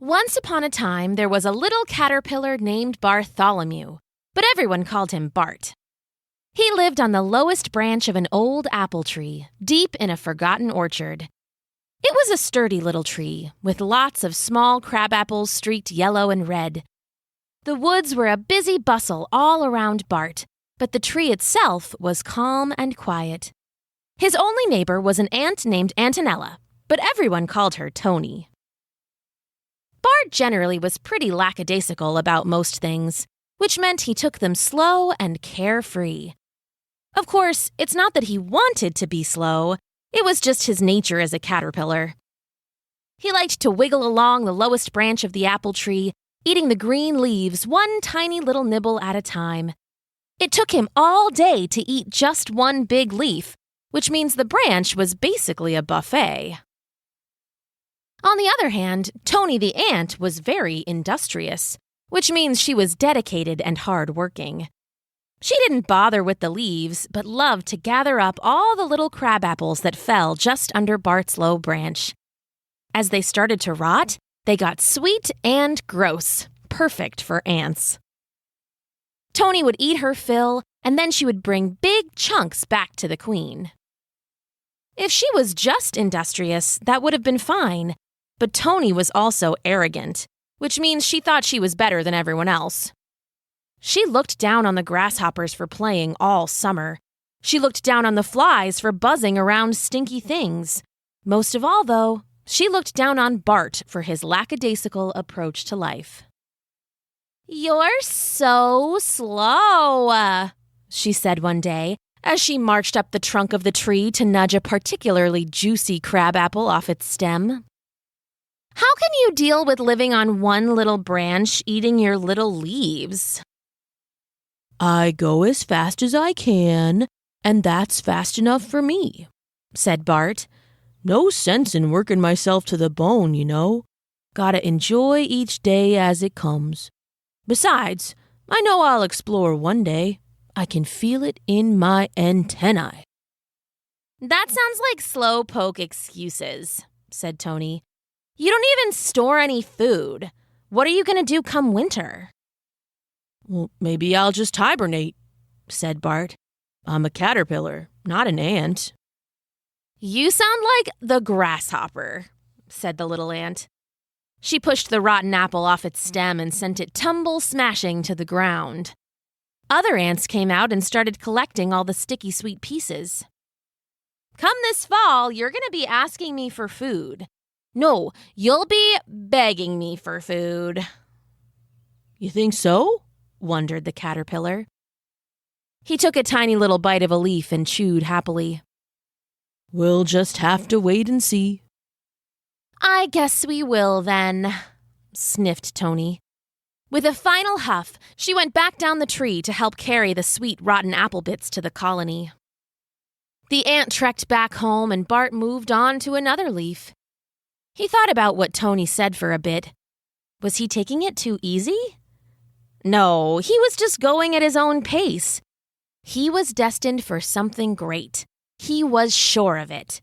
Once upon a time, there was a little caterpillar named Bartholomew, but everyone called him Bart. He lived on the lowest branch of an old apple tree, deep in a forgotten orchard. It was a sturdy little tree, with lots of small crabapples streaked yellow and red. The woods were a busy bustle all around Bart, but the tree itself was calm and quiet. His only neighbor was an ant named Antonella, but everyone called her Tony. Bart generally was pretty lackadaisical about most things, which meant he took them slow and carefree. Of course, it's not that he wanted to be slow, it was just his nature as a caterpillar. He liked to wiggle along the lowest branch of the apple tree, eating the green leaves one tiny little nibble at a time. It took him all day to eat just one big leaf, which means the branch was basically a buffet. On the other hand, Tony the ant was very industrious, which means she was dedicated and hard-working. She didn't bother with the leaves, but loved to gather up all the little crabapples that fell just under Bart's low branch. As they started to rot, they got sweet and gross, perfect for ants. Tony would eat her fill, and then she would bring big chunks back to the queen. If she was just industrious, that would have been fine, but Tony was also arrogant, which means she thought she was better than everyone else. She looked down on the grasshoppers for playing all summer. She looked down on the flies for buzzing around stinky things. Most of all, though, she looked down on Bart for his lackadaisical approach to life. "You're so slow," she said one day, as she marched up the trunk of the tree to nudge a particularly juicy crabapple off its stem. "How can you deal with living on one little branch, eating your little leaves?" "I go as fast as I can, and that's fast enough for me," said Bart. "No sense in working myself to the bone, you know. Gotta enjoy each day as it comes. Besides, I know I'll explore one day. I can feel it in my antennae." "That sounds like slowpoke excuses," said Tony. "You don't even store any food. What are you going to do come winter?" "Well, maybe I'll just hibernate," said Bart. "I'm a caterpillar, not an ant." "You sound like the grasshopper," said the little ant. She pushed the rotten apple off its stem and sent it tumble-smashing to the ground. Other ants came out and started collecting all the sticky sweet pieces. "Come this fall, you're going to be asking me for food. No, you'll be begging me for food." "You think so?" wondered the caterpillar. He took a tiny little bite of a leaf and chewed happily. "We'll just have to wait and see." "I guess we will then," sniffed Tony. With a final huff, she went back down the tree to help carry the sweet, rotten apple bits to the colony. The ant trekked back home and Bart moved on to another leaf. He thought about what Tony said for a bit. Was he taking it too easy? No, he was just going at his own pace. He was destined for something great. He was sure of it.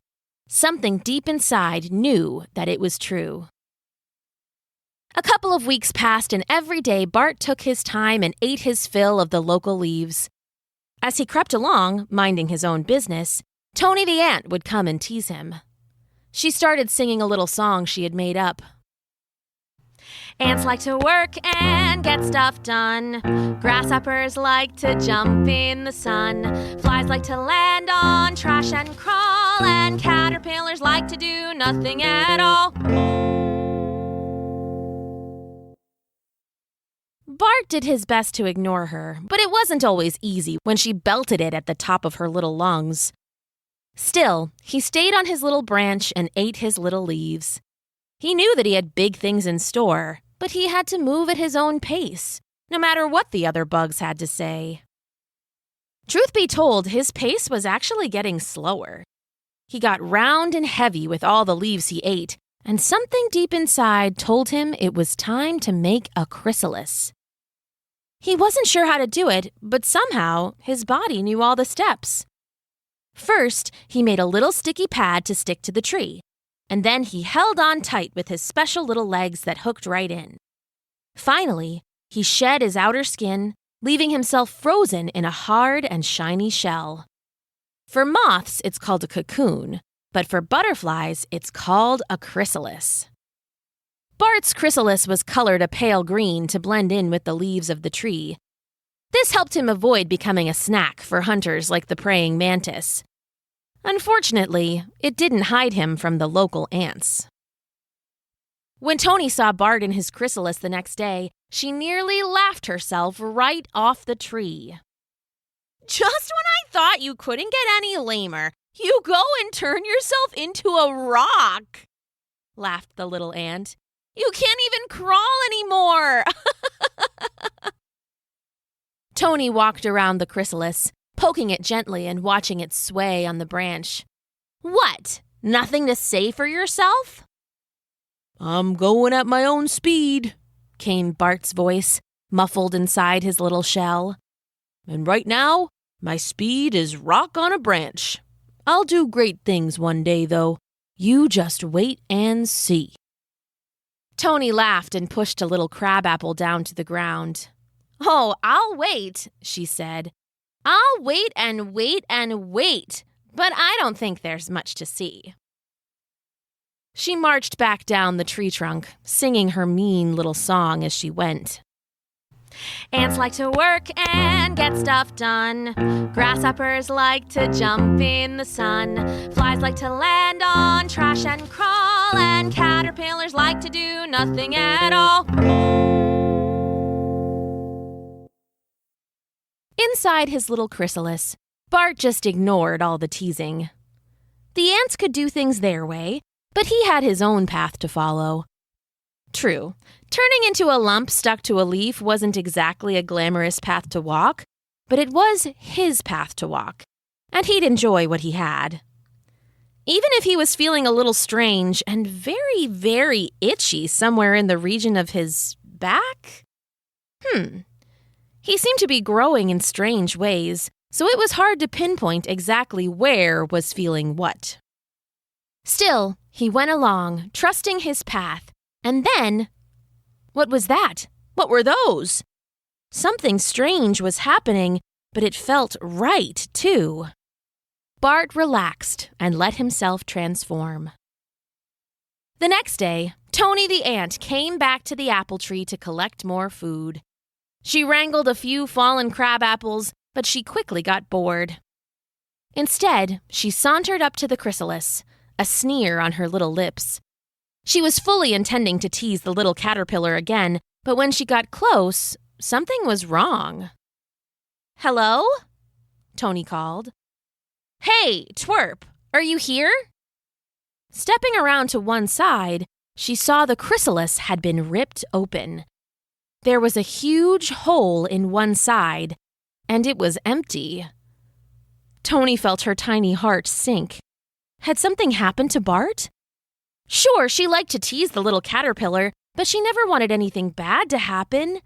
Something deep inside knew that it was true. A couple of weeks passed, and every day Bart took his time and ate his fill of the local leaves. As he crept along, minding his own business, Tony the ant would come and tease him. She started singing a little song she had made up. "Ants like to work and get stuff done. Grasshoppers like to jump in the sun. Flies like to land on trash and crawl. And caterpillars like to do nothing at all." Bart did his best to ignore her, but it wasn't always easy when she belted it at the top of her little lungs. Still, he stayed on his little branch and ate his little leaves. He knew that he had big things in store, but he had to move at his own pace, no matter what the other bugs had to say. Truth be told, his pace was actually getting slower. He got round and heavy with all the leaves he ate, and something deep inside told him it was time to make a chrysalis. He wasn't sure how to do it, but somehow his body knew all the steps. First, he made a little sticky pad to stick to the tree. and then he held on tight with his special little legs that hooked right in. Finally, he shed his outer skin, leaving himself frozen in a hard and shiny shell. For moths, it's called a cocoon, but for butterflies, it's called a chrysalis. Bart's chrysalis was colored a pale green to blend in with the leaves of the tree. This helped him avoid becoming a snack for hunters like the praying mantis. Unfortunately, it didn't hide him from the local ants. When Tony saw Bart in his chrysalis the next day, she nearly laughed herself right off the tree. "Just when I thought you couldn't get any lamer, you go and turn yourself into a rock," laughed the little ant. "You can't even crawl anymore." Tony walked around the chrysalis, poking it gently and watching it sway on the branch. "What? Nothing to say for yourself?" "I'm going at my own speed," came Bart's voice, muffled inside his little shell. "And right now, my speed is rock on a branch. I'll do great things one day, though. You just wait and see." Tony laughed and pushed a little crabapple down to the ground. "Oh, I'll wait," she said. "I'll wait and wait and wait, but I don't think there's much to see." She marched back down the tree trunk, singing her mean little song as she went. "Ants like to work and get stuff done. Grasshoppers like to jump in the sun. Flies like to land on trash and crawl. And caterpillars like to do nothing at all." Inside his little chrysalis, Bart just ignored all the teasing. The ants could do things their way, but he had his own path to follow. True, turning into a lump stuck to a leaf wasn't exactly a glamorous path to walk, but it was his path to walk, and he'd enjoy what he had. Even if he was feeling a little strange and very, very itchy somewhere in the region of his back? He seemed to be growing in strange ways, so it was hard to pinpoint exactly where was feeling what. Still, he went along, trusting his path, and then— what was that? What were those? Something strange was happening, but it felt right, too. Bart relaxed and let himself transform. The next day, Tony the ant came back to the apple tree to collect more food. She wrangled a few fallen crab apples, but she quickly got bored. Instead, she sauntered up to the chrysalis, a sneer on her little lips. She was fully intending to tease the little caterpillar again, but when she got close, something was wrong. "Hello?" Tony called. "Hey, Twerp, are you here?" Stepping around to one side, she saw the chrysalis had been ripped open. There was a huge hole in one side, and it was empty. Tony felt her tiny heart sink. Had something happened to Bart? Sure, she liked to tease the little caterpillar, but she never wanted anything bad to happen.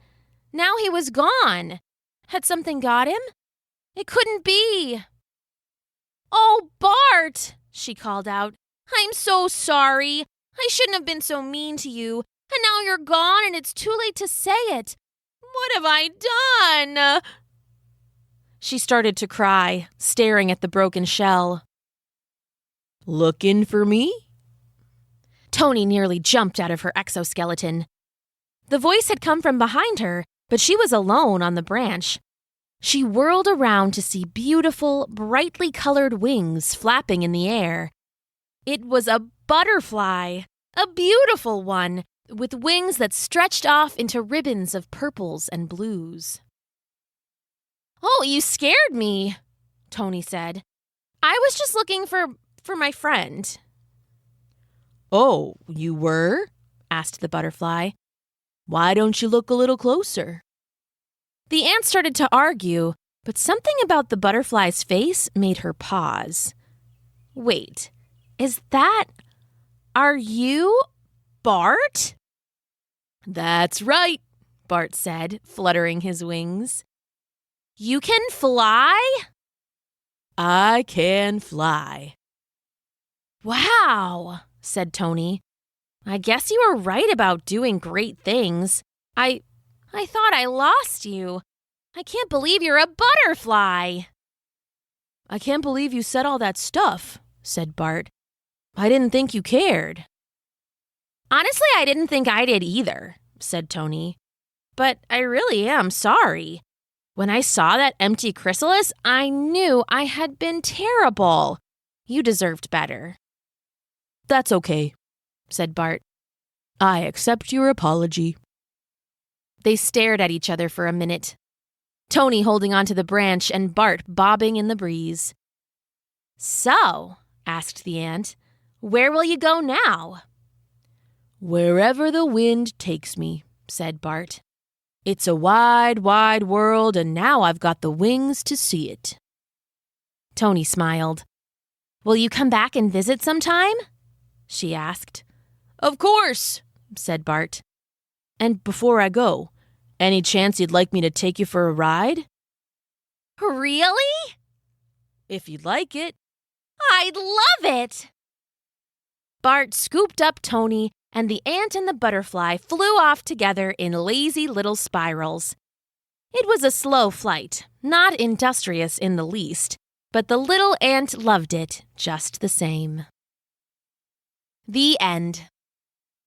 Now he was gone. Had something got him? It couldn't be. "Oh, Bart," she called out. "I'm so sorry. I shouldn't have been so mean to you. And now you're gone and it's too late to say it. What have I done?" She started to cry, staring at the broken shell. "Looking for me?" Tony nearly jumped out of her exoskeleton. The voice had come from behind her, but she was alone on the branch. She whirled around to see beautiful, brightly colored wings flapping in the air. It was a butterfly, a beautiful one, with wings that stretched off into ribbons of purples and blues. "Oh, you scared me," Tony said. "I was just looking for my friend." "Oh, you were?" asked the butterfly. "Why don't you look a little closer?" The ant started to argue, but something about the butterfly's face made her pause. "Wait, are you Bart?" "That's right," Bart said, fluttering his wings. "You can fly?" "I can fly." "Wow," said Tony. I guess you were right about doing great things. I thought I lost you. I can't believe you're a butterfly. I can't believe you said all that stuff, said Bart. I didn't think you cared. Honestly, I didn't think I did either, said Tony. But I really am sorry. When I saw that empty chrysalis, I knew I had been terrible. You deserved better. That's okay, said Bart. I accept your apology. They stared at each other for a minute, Tony holding onto the branch and Bart bobbing in the breeze. So, asked the ant, where will you go now? Wherever the wind takes me, said Bart. It's a wide, wide world, and now I've got the wings to see it. Tony smiled. Will you come back and visit sometime? She asked. Of course, said Bart. And before I go, any chance you'd like me to take you for a ride? Really? If you'd like it. I'd love it! Bart scooped up Tony, and the ant and the butterfly flew off together in lazy little spirals. It was a slow flight, not industrious in the least, but the little ant loved it just the same. The end.